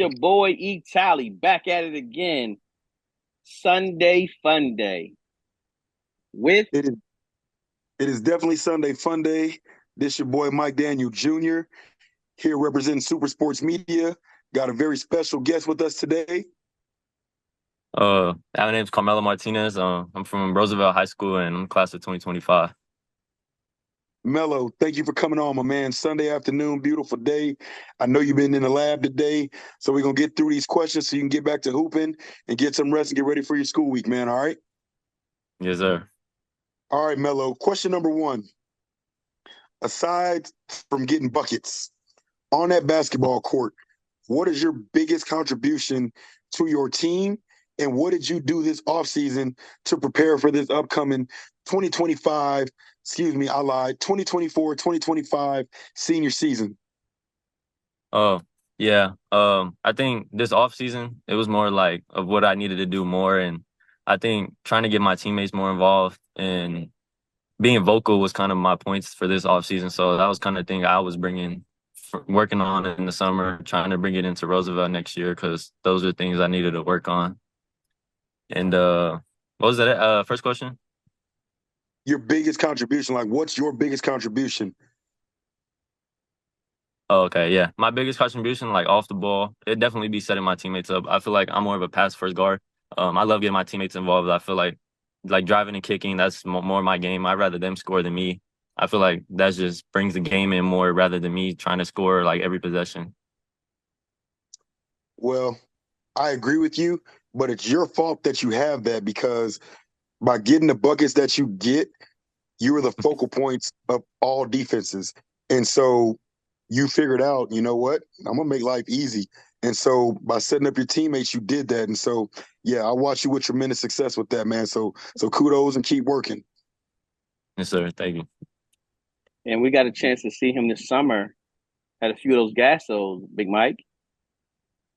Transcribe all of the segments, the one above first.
your boy E Tally back at it again. Sunday Fun Day with It is it is definitely Sunday Fun Day. This your boy Mike Daniel Jr. here representing Super Sports Media. Got a very special guest with us today. My name's Carmelo Martinez. I'm from Roosevelt High School and I'm class of 2025. Mello, thank you for coming on, my man. Sunday afternoon, beautiful day. I know you've been in the lab today, so we're gonna get through these questions so you can get back to hooping and get some rest and get ready for your school week, man. All right. Yes, sir. All right, Mello. Question number one. Aside from getting buckets on that basketball court, what is your biggest contribution to your team? And what did you do this offseason to prepare for this upcoming 2025, excuse me, I lied, 2024, 2025 senior season? Oh, yeah. I think this off season it was more like of what I needed to do more, and I think trying to get my teammates more involved and being vocal was kind of my points for this off season. So that was kind of thing I was working on in the summer, trying to bring it into Roosevelt next year because those are things I needed to work on. And what was that? First question? Your biggest contribution, like what's your biggest contribution? Oh, okay, yeah. My biggest contribution, like off the ball, it'd definitely be setting my teammates up. I feel like I'm more of a pass first guard. I love getting my teammates involved. I feel like driving and kicking, that's more my game. I'd rather them score than me. I feel like that just brings the game in more rather than me trying to score like every possession. Well, I agree with you, but it's your fault that you have that because by getting the buckets that you get, you are the focal points of all defenses. And so you figured out, you know what? I'm gonna make life easy. And so by setting up your teammates, you did that. And so yeah, I watch you with tremendous success with that, man. So kudos and keep working. Yes, sir. Thank you. and we got a chance to see him this summer at a few of those Gassos, Big Mike.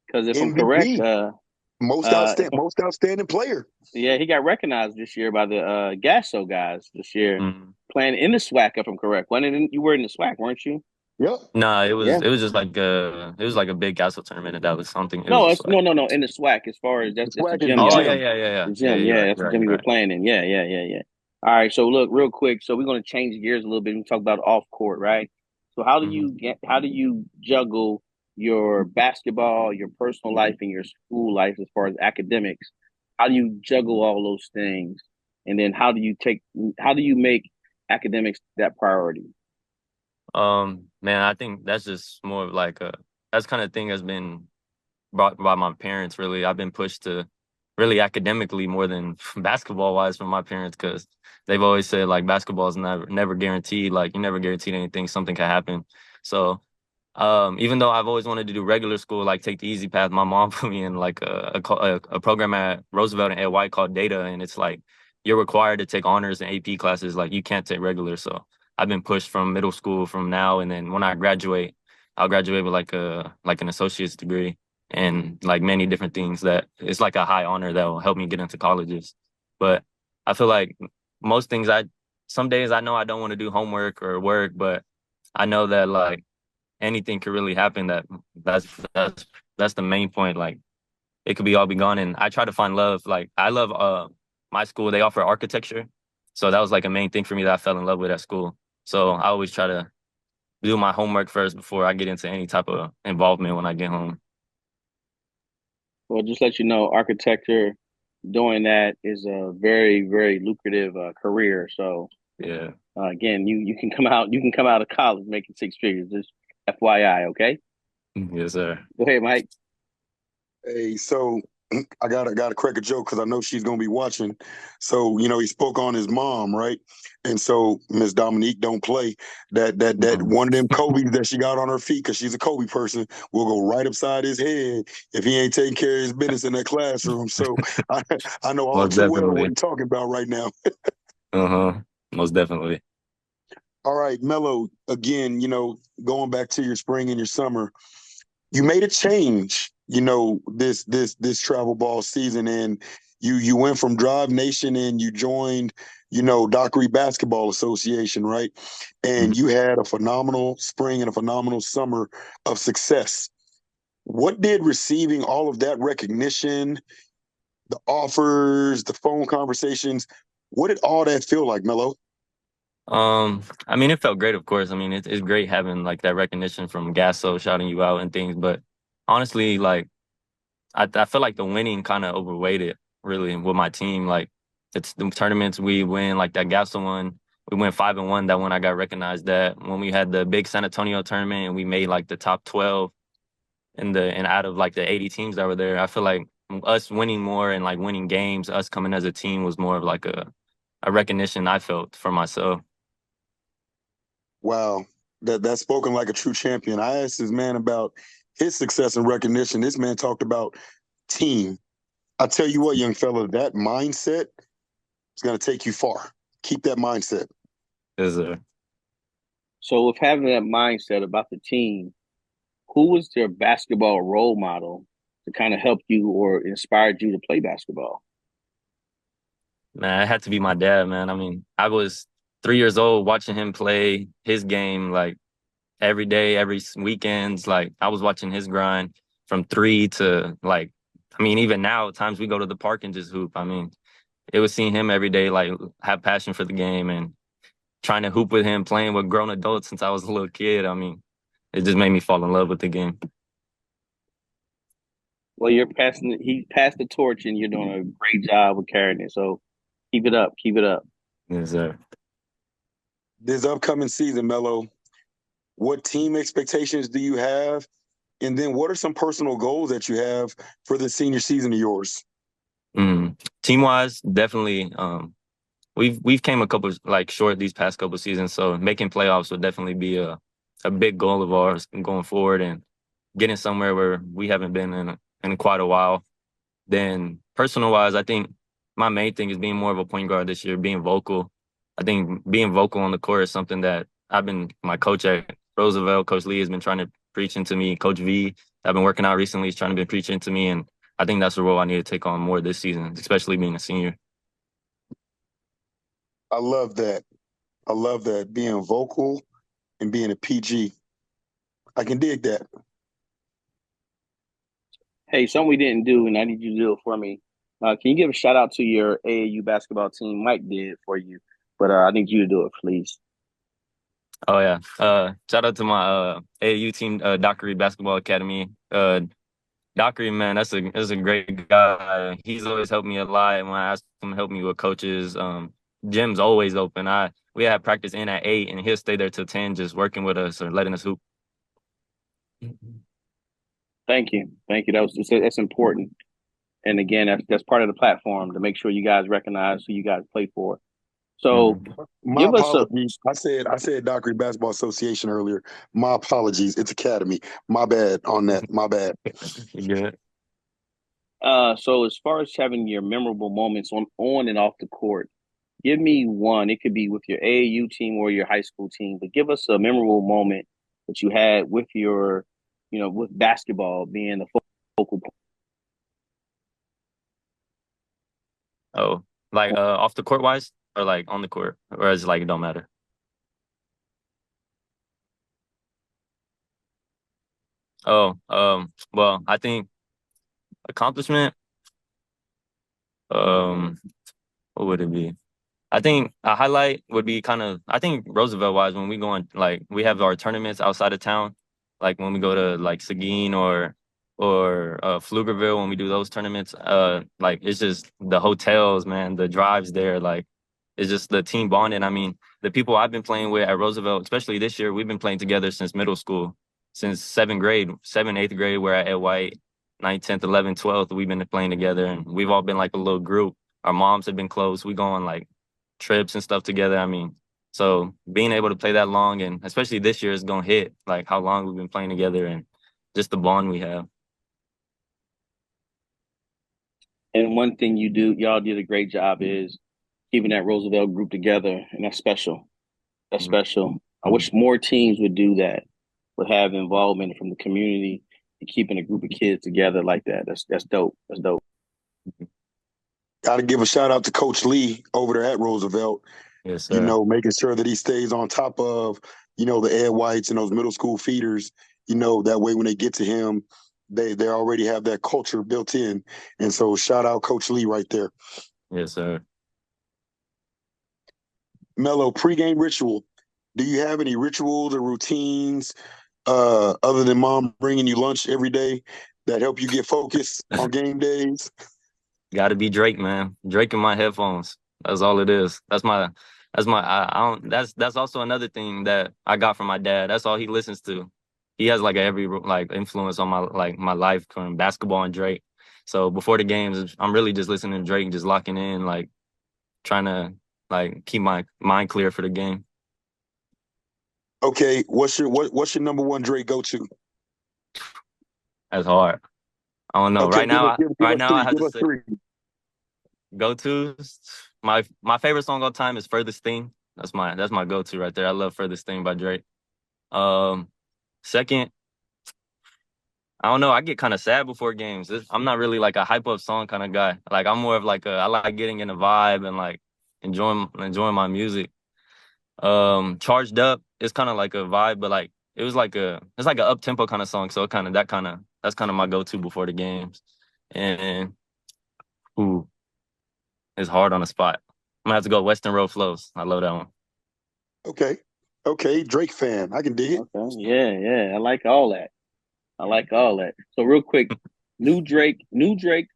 Because if I'm correct, MVP, if most outstanding player. yeah, he got recognized this year by the Gasso guys this year Mm. playing in the SWAC. If I'm correct, you were in the SWAC, weren't you? Yep. Nah, Yeah. it was just like a big castle tournament and that was something. It was No, just it's like no in the SWAC. As far as The that's the swag is gym the oh y'all, yeah gym. yeah yeah yeah the yeah gym. you're Yeah, right that's you're the right gym you you're were right. playing in. Yeah. All right, so look, real quick. So we're gonna change gears a little bit and talk about off court, right? So Mhm. how do you juggle your basketball, your personal life, and your school life as far as academics? How do you juggle all those things? And then how do you make academics that priority? Man, I think that's just more of like that's kind of thing has been brought by my parents. Really, I've been pushed to really academically more than basketball wise from my parents because they've always said like basketball is never guaranteed. Like you never guaranteed anything. Something can happen. So even though I've always wanted to do regular school, like take the easy path, my mom put me in like a program at Roosevelt and Ed White called Data, and it's like you're required to take honors and AP classes. Like you can't take regular. So I've been pushed from middle school from now, and then when I graduate, I'll graduate with like an associate's degree and like many different things that it's like a high honor that will help me get into colleges. But I feel like most things some days I know I don't want to do homework or work, but I know that like anything could really happen. That's that's the main point. Like it could be all be gone. And I try to find love. Like I love my school. They offer architecture, so that was like a main thing for me that I fell in love with at school. So I always try to do my homework first before I get into any type of involvement when I get home. Well, just let you know, architecture doing that is a very lucrative career. So Yeah. again, you can come out of college making six figures. Just FYI, okay? Yes, sir. Go ahead, Mike. Hey, so I gotta crack a joke because I know she's gonna be watching. So he spoke on his mom, right? And so Miss Dominique don't play that Mhm. one of them Kobe's that she got on her feet because she's a Kobe person will go right upside his head if he ain't taking care of his business in that classroom. So I I know all Most too well what definitely. he's talking about right now. Uh-huh. Most definitely. All right, Mello, again, going back to your spring and your summer, you made a change, this travel ball season, and you went from Drive Nation and you joined, Dockery Basketball Association, right? Mhm. And you had a phenomenal spring and a phenomenal summer of success. What did receiving all of that recognition, the offers, the phone conversations, what did all that feel like, Melo? I mean, it felt great, of course. I mean, it's great having like that recognition from Gasso shouting you out and things. But honestly, like I feel like the winning kind of overweighed it really with my team. Like it's the tournaments we win, like that Gasso one, we went 5-1. That one I got recognized. That when we had the big San Antonio tournament and we made like the top 12 and out of like the 80 teams that were there, I feel like us winning more and like winning games, us coming as a team was more of like a recognition I felt for myself. Wow, that's spoken like a true champion. I asked this man about his success and recognition. This man talked about team. I tell you what, young fella, that mindset is going to take you far. Keep that mindset. Is a So with having that mindset about the team, who was their basketball role model to kind of help you or inspired you to play basketball? Man, it had to be my dad, man. I mean, I was 3 years old watching him play his game like every day, every weekends. Like I was watching his grind from three to like, I mean, even now, times we go to the park and just hoop. I mean, it was seeing him every day, like have passion for the game and trying to hoop with him, playing with grown adults since I was a little kid. I mean, it just made me fall in love with the game. Well, you're passing. He passed the torch, and you're doing a great job with carrying it. So keep it up. Keep it up. Yes, sir. This upcoming season, Melo, what team expectations do you have? And then what are some personal goals that you have for the senior season of yours? Team wise, definitely. We've came a couple like short these past couple seasons, so making playoffs would definitely be a big goal of ours going forward and getting somewhere where we haven't been in quite a while. Then personal wise, I think my main thing is being more of a point guard this year, being vocal. I think being vocal on the court is something that my coach at Roosevelt, Coach Lee, has been trying to preach into me. Coach V, I've been working out recently, is trying to be preaching to me. And I think that's a role I need to take on more this season, especially being a senior. I love that. I love that. Being vocal and being a PG. I can dig that. Hey, something we didn't do, and I need you to do it for me. Can you give a shout out to your AAU basketball team? Mike did for you, but I need you to do it, please. Oh yeah. Shout out to my AAU team, Dockery Basketball Academy. Dockery, man, that's a great guy. He's always helped me a lot. When I ask him to help me with coaches, gym's always open. We have practice in at 8, and he'll stay there till 10, just working with us or letting us hoop. Thank you, thank you. That's important. And again, that's part of the platform to make sure you guys recognize who you guys play for. So Mhm. My give us a apologies. I said Dockery Basketball Association earlier. My apologies. It's Academy. My bad on that. My bad. You good? so as far as having your memorable moments on and off the court, give me one. It could be with your AAU team or your high school team, but give us a memorable moment that you had with your, with basketball being the focal point. Oh, like off the court wise, or like on the court, or is it like it don't matter? Oh, well, I think accomplishment. Um, what would it be? I think a highlight would be kind of, I think Roosevelt wise, when we go on, like we have our tournaments outside of town, like when we go to like Seguin or Pflugerville, when we do those tournaments, like it's just the hotels, man, the drives there, like it's just the team bonding. I mean, the people I've been playing with at Roosevelt, especially this year, we've been playing together since middle school, since seventh grade, seventh, eighth grade, we're at White, ninth, 10th, 11th, 12th, we've been playing together and we've all been like a little group. Our moms have been close. We go on like trips and stuff together. I mean, so being able to play that long and especially this year is gonna hit like how long we've been playing together and just the bond we have. And one thing y'all did a great job is keeping that Roosevelt group together, and that's special. That's Mhm. special. I wish more teams would do that, would have involvement from the community and keeping a group of kids together like that. That's dope. That's dope. Got to give a shout out to Coach Lee over there at Roosevelt. Yes, sir. Making sure that he stays on top of, the Ed Whites and those middle school feeders. That way when they get to him, They already have that culture built in, and so shout out Coach Lee right there. Yes, sir. Mello, pregame ritual. Do you have any rituals or routines other than mom bringing you lunch every day that help you get focused on game days? Got to be Drake, man. Drake in my headphones. That's all it is. I don't. That's also another thing that I got from my dad. That's all he listens to. He has like a heavy like influence on my life from basketball and Drake. So before the games, I'm really just listening to Drake, just locking in, like trying to like keep my mind clear for the game. Okay, what's your number one Drake go to? That's hard. I don't know. Okay, give Right us now, I three. have Give to us say three. go tos. My favorite song all time is "Furthest Thing." That's my go to right there. I love "Furthest Thing" by Drake. Um, Second, I don't know. I get kind of sad before games. I'm not really like a hype up song kind of guy. Like I'm more of like I like getting in the vibe and like enjoying my music. Charged Up is kind of like a vibe, but like it's like an up tempo kind of song. So that's kind of my go to before the games. And ooh, it's hard on the spot. I'm gonna have to go Western Road Flows. I love that one. Okay, okay, Drake fan. I can dig it. Okay. Yeah, yeah. I like all that. I like all that. So real quick, new Drake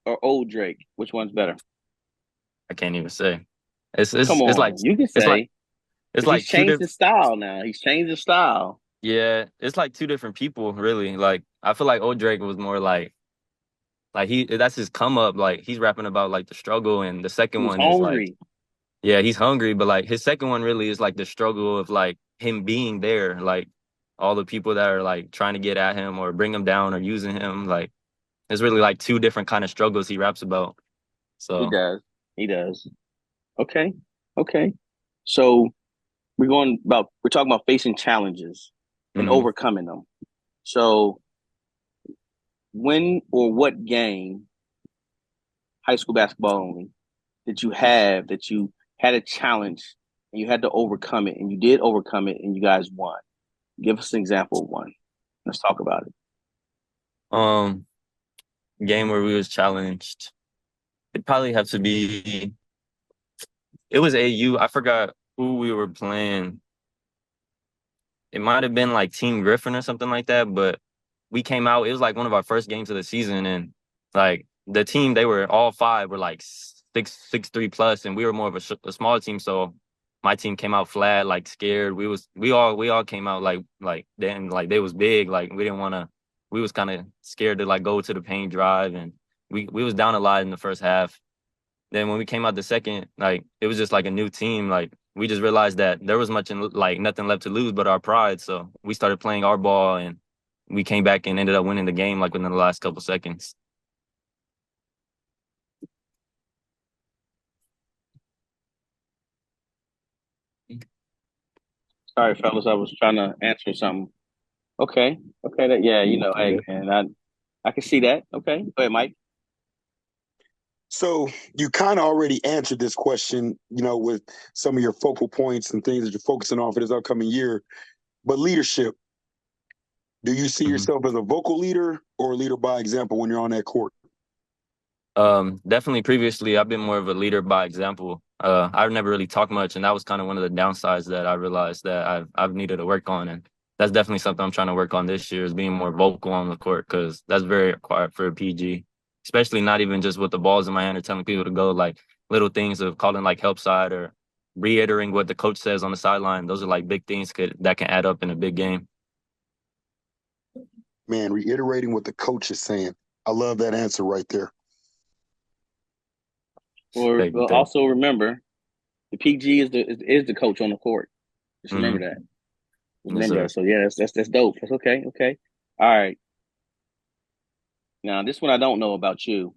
or old Drake? Which one's better? I can't even say. It's it's Come it's like on, you can it's like say it's because he's like two changed different. his style now. He's changed his style. Yeah, it's like two different people, really. Like I feel like old Drake was more like he that's his come up. Like he's rapping about like the struggle, and the He second was one is like hungry. yeah, he's hungry, but like his second one really is like the struggle of like him being there, like all the people that are like trying to get at him or bring him down or using him. Like it's really like two different kind of struggles he raps about. He So does. He does. Okay. Okay. So we're talking about facing challenges and mhm. overcoming them. So when or what game, high school basketball only, did you have that you had a challenge and you had to overcome it and you did overcome it and you guys won? Give us an example of one. Let's talk about it. um game where we was challenged. It probably have to be it was AU. I forgot who we were playing. It might have been like Team Griffin or something like that, but we came out. It was like one of our first games of the season, and like the team, they were all five were like 6'3" plus, and we were more of a small team. So my team came out flat, like scared. We all came out like then like they was big. Like we didn't want to. We was kind of scared to like go to the paint drive, and we was down a lot in the first half. Then when we came out the second, like it was just like a new team. Like we just realized that there was like nothing left to lose but our pride. So we started playing our ball and we came back and ended up winning the game like within the last couple seconds. Sorry, fellas, I was trying to answer something. Okay. Okay. Yeah, hey, man, I can see that. Okay. Go ahead, Mike. So you kind of already answered this question, with some of your focal points and things that you're focusing on for this upcoming year. But leadership, do you see Mhm. yourself as a vocal leader or a leader by example when you're on that court? Definitely previously I've been more of a leader by example. I've never really talked much, and that was kind of one of the downsides that I realized that I've needed to work on, and that's definitely something I'm trying to work on this year is being more vocal on the court because that's very required for a PG, especially not even just with the balls in my hand or telling people to go, like little things of calling like help side or reiterating what the coach says on the sideline. Those are like big things that can add up in a big game. Man, reiterating what the coach is saying. I love that answer right there. Or Thank you, well, thank also remember the PG is the coach on the court. Just you. remember that. Yes, Remember sir. that. So yeah, that's dope. That's okay. Okay. All right. Now this one I don't know about you.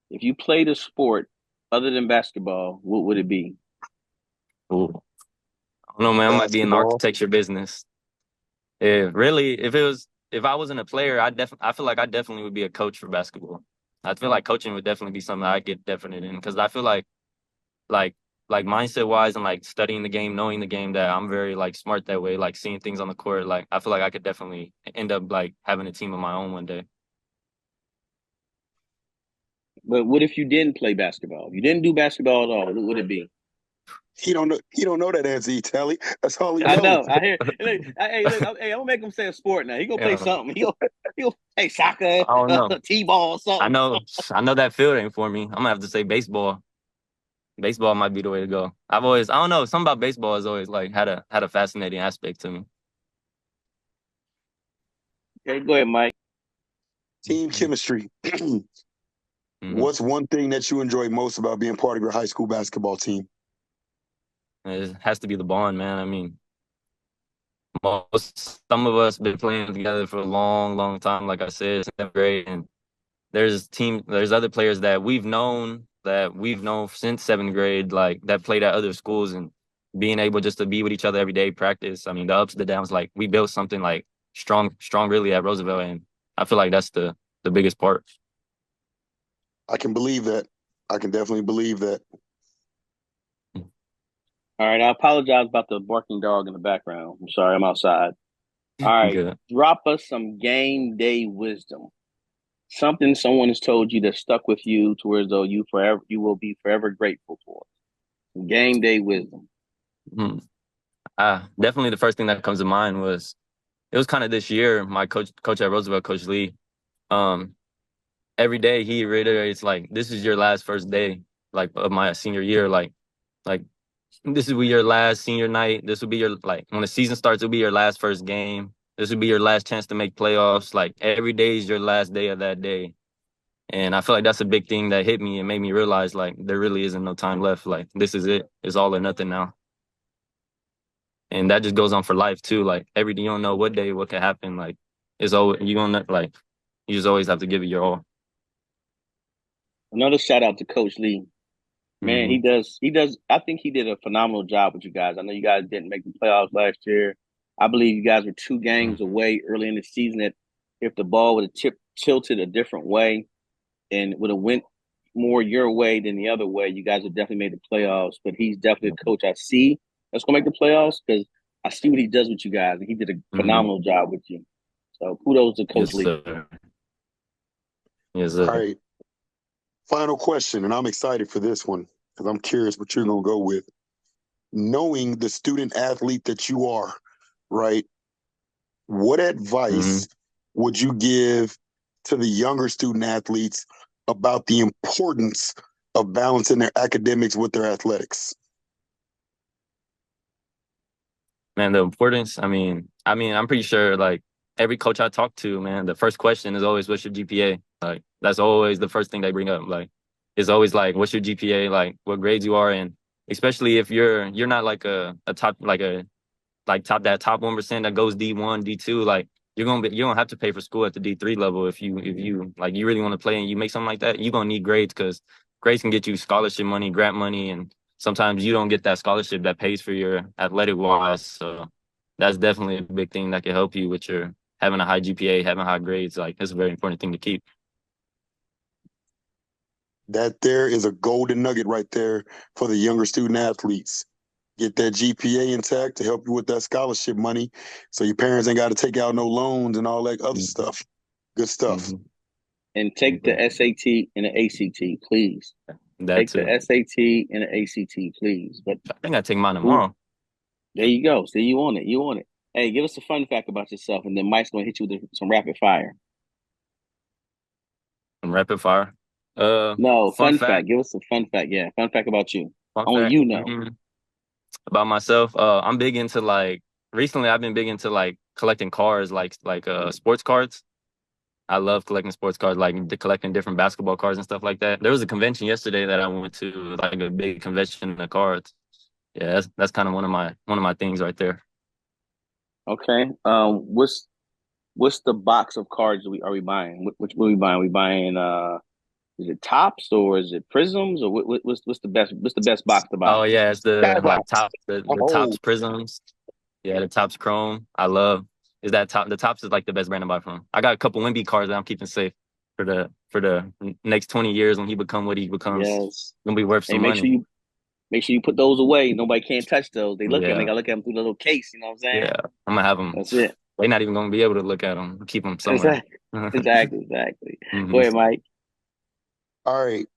If you played a sport other than basketball, what would it be? Ooh. I don't know, man. I might be in the Basketball. architecture business. Yeah, really. If I wasn't a player, I feel like I definitely would be a coach for basketball. I feel like coaching would definitely be something I get definite in because I feel like like mindset wise and like studying the game, knowing the game that I'm very like smart that way, like seeing things on the court. Like I feel like I could definitely end up like having a team of my own one day. But what if you didn't play basketball? If you didn't do basketball at all, what would it be? He don't know. He don't know that answer, Tally. That's all he I knows. know. I hear. Look, I'm gonna make him say a sport now. He gonna play Yeah, something. He'll play soccer, I don't know. t-ball, I something. know. I know that field ain't for me. I'm gonna have to say baseball. Baseball might be the way to go. I don't know. Something about baseball has always like had a fascinating aspect to me. Okay, go ahead, Mike. Team chemistry. Hmm. What's one thing that you enjoy most about being part of your high school basketball team? It has to be the bond, man. I mean, some of us been playing together for a long, long time. Like I said, 7th grade, and there's other players that we've known since 7th grade, like that played at other schools, and being able just to be with each other every day, practice. I mean, the ups, the downs, like we built something like strong really at Roosevelt, and I feel like that's the biggest part. I can believe that. I can definitely believe that. All right, I apologize about the barking dog in the background. I'm sorry, I'm outside. All right, Good. drop us some game day wisdom. Something someone has told you that stuck with you to where though you will be forever grateful for. Game day wisdom. Hmm. Definitely the first thing that comes to mind was it was kind of this year. My coach at Roosevelt, Coach Lee, um, every day he reiterates like this is your last first day like of my senior year, like this will be your last senior night. This will be your like when the season starts, it'll be your last first game. This will be your last chance to make playoffs. Like every day is your last day of that day. And I feel like that's a big thing that hit me and made me realize like there really isn't no time left. Like this is it. It's all or nothing now. And that just goes on for life too. Like every day you don't know what day what could happen. Like it's always you don't like you just always have to give it your all. Another shout out to Coach Lee. Man, Mm-hmm. he does. I think he did a phenomenal job with you guys. I know you guys didn't make the playoffs last year. I believe you guys were two games away early in the season. That if the ball would have tilted a different way and would have went more your way than the other way, you guys would definitely made the playoffs. But he's definitely a coach I see that's gonna make the playoffs because I see what he does with you guys, and he did a Mm-hmm. phenomenal job with you. So kudos to Yes, Coach Lee. sir. Yes, All sir. right. Final question, and I'm excited for this one because I'm curious what you're going to go with. Knowing the student athlete that you are, right? What Mm-hmm. advice would you give to the younger student athletes about the importance of balancing their academics with their athletics? Man, the importance. I'm pretty sure like every coach I talk to, man, the first question is always, "What's your GPA?" Like that's always the first thing they bring up. Like it's always like, "What's your GPA?" Like what grades you are in. Especially if you're not like a top like a like top 1% that goes D1, D2. Like you don't have to pay for school at the D3 level if you like you really want to play and you make something like that. You're gonna need grades because grades can get you scholarship money, grant money, and sometimes you don't get that scholarship that pays for your athletic wise. So that's definitely a big thing that can help you with your having a high GPA, having high grades. Like it's a very important thing to keep. That there is a golden nugget right there for the younger student athletes. Get that GPA intact to help you with that scholarship money so your parents ain't got to take out no loans and all that other stuff. Good stuff. Mm-hmm. And take the SAT and the ACT, please. That Take the too. SAT and the ACT, please. But I think I take mine ooh, tomorrow. there you go. See, you on it. You on it. Hey, give us a fun fact about yourself, and then Mike's gonna hit you with some rapid fire. Rapid fire. Uh, No, fun fun fact. fact. Give us a fun fact. Yeah, fun fact about you. Fun Only fact. you know. About myself, I'm big into like recently I've been big into like collecting cars, like sports cards. I love collecting sports cards, like collecting different basketball cards and stuff like that. There was a convention yesterday that I went to, like a big convention of cards. Yeah, that's kind of one of my things right there. Okay. What's the box of cards we buying? Which what are we buying? We buying is it tops or is it prisms or what's the best box to buy? Oh yeah, it's the like Skybox. top the Oh, tops prisms. Yeah, the tops chrome. I love is that top the tops is like the best brand to buy from. I got a couple Wimby cards that I'm keeping safe for the next 20 years when he become what he becomes. Yes. Gonna be worth Hey, some money. make sure you put those away. Nobody can't touch those. They look at them. They Yeah, gotta look at them through the little case. You know what I'm saying? yeah. I'm gonna have them. That's it. They're not even gonna be able to look at them. Keep them somewhere. Exactly. Exactly. Exactly. Go Hmm. ahead, Mike. All right,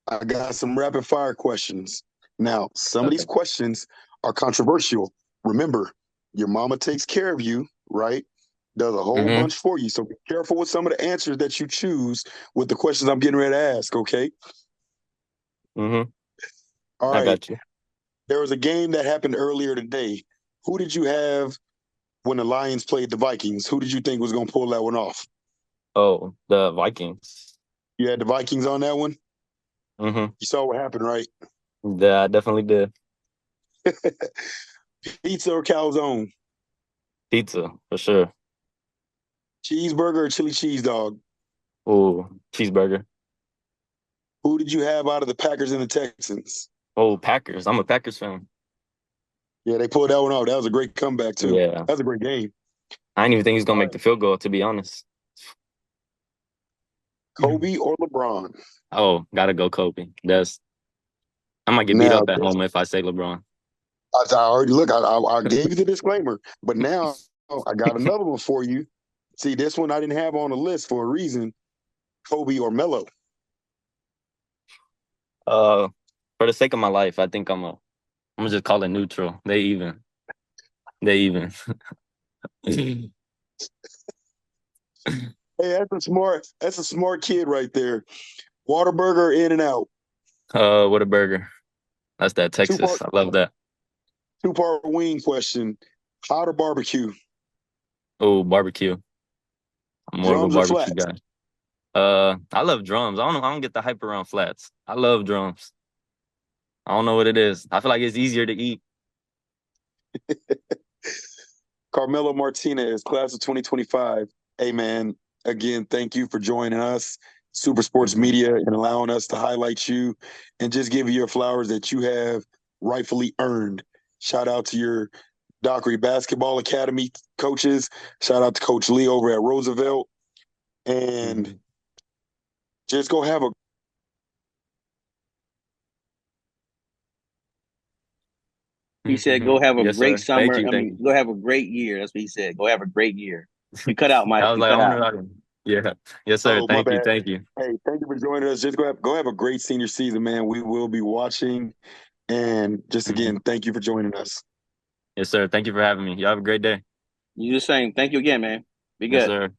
I got some rapid fire questions. Now, some of these Okay. questions are controversial. Remember, your mama takes care of you, right? Does a whole Mm-hmm. bunch for you. So be careful with some of the answers that you choose with the questions I'm getting ready to ask, okay? Mm-hmm. All I right. got you. There was a game that happened earlier today. Who did you have when the Lions played the Vikings? Who did you think was going to pull that one off? Oh, the Vikings. You had the Vikings on that one? Mm-hmm. You saw what happened, right? Yeah, I definitely did. Pizza or calzone? Pizza for sure. Cheeseburger or chili cheese dog? Oh, cheeseburger. Who did you have out of the Packers and the Texans? Oh, Packers. I'm a Packers fan. Yeah, they pulled that one off. That was a great comeback, too. Yeah. That was a great game. I didn't even think he's gonna All make right. the field goal, to be honest. Kobe or LeBron? Oh, gotta go Kobe. I might get beat Now, up at home if I say LeBron. I already look. I gave you the disclaimer, but now I got another one for you. See, this one I didn't have on the list for a reason. Kobe or Melo? Uh, for the sake of my life, I think I'm gonna just call it neutral. They even. They even. Hey, that's a smart kid right there. Waterburger, In and Out. What a burger. That's that Two Texas. part I love that. two part wing question. Hot or barbecue? Oh, barbecue. I'm more of a Drums or barbecue flats? guy. I love drums. I don't know. I don't get the hype around flats. I love drums. I don't know what it is. I feel like it's easier to eat. Carmelo Martinez, class of 2025. Hey man, again, thank you for joining us, Super Sports Mhm. Media, and allowing us to highlight you and just give you your flowers that you have rightfully earned. Shout out to your Dockery Basketball Academy coaches. Shout out to Coach Lee over at Roosevelt. And Mhm. just go have a He said, "Go have a Yes, great sir. Thank summer. you. I Thank mean, you. go have a great year." That's what he said. Go have a great year. You cut out, Mike. I was You like, I cut wonder out. how to. Yeah. Yes, sir. oh my Thank you. bad. Thank you. Hey, thank you for joining us. Just go have a great senior season, man. We will be watching. And just Mhm. again, thank you for joining us. Yes, sir. Thank you for having me. You have a great day. You just saying, thank you again, man. Be Yes, good. sir.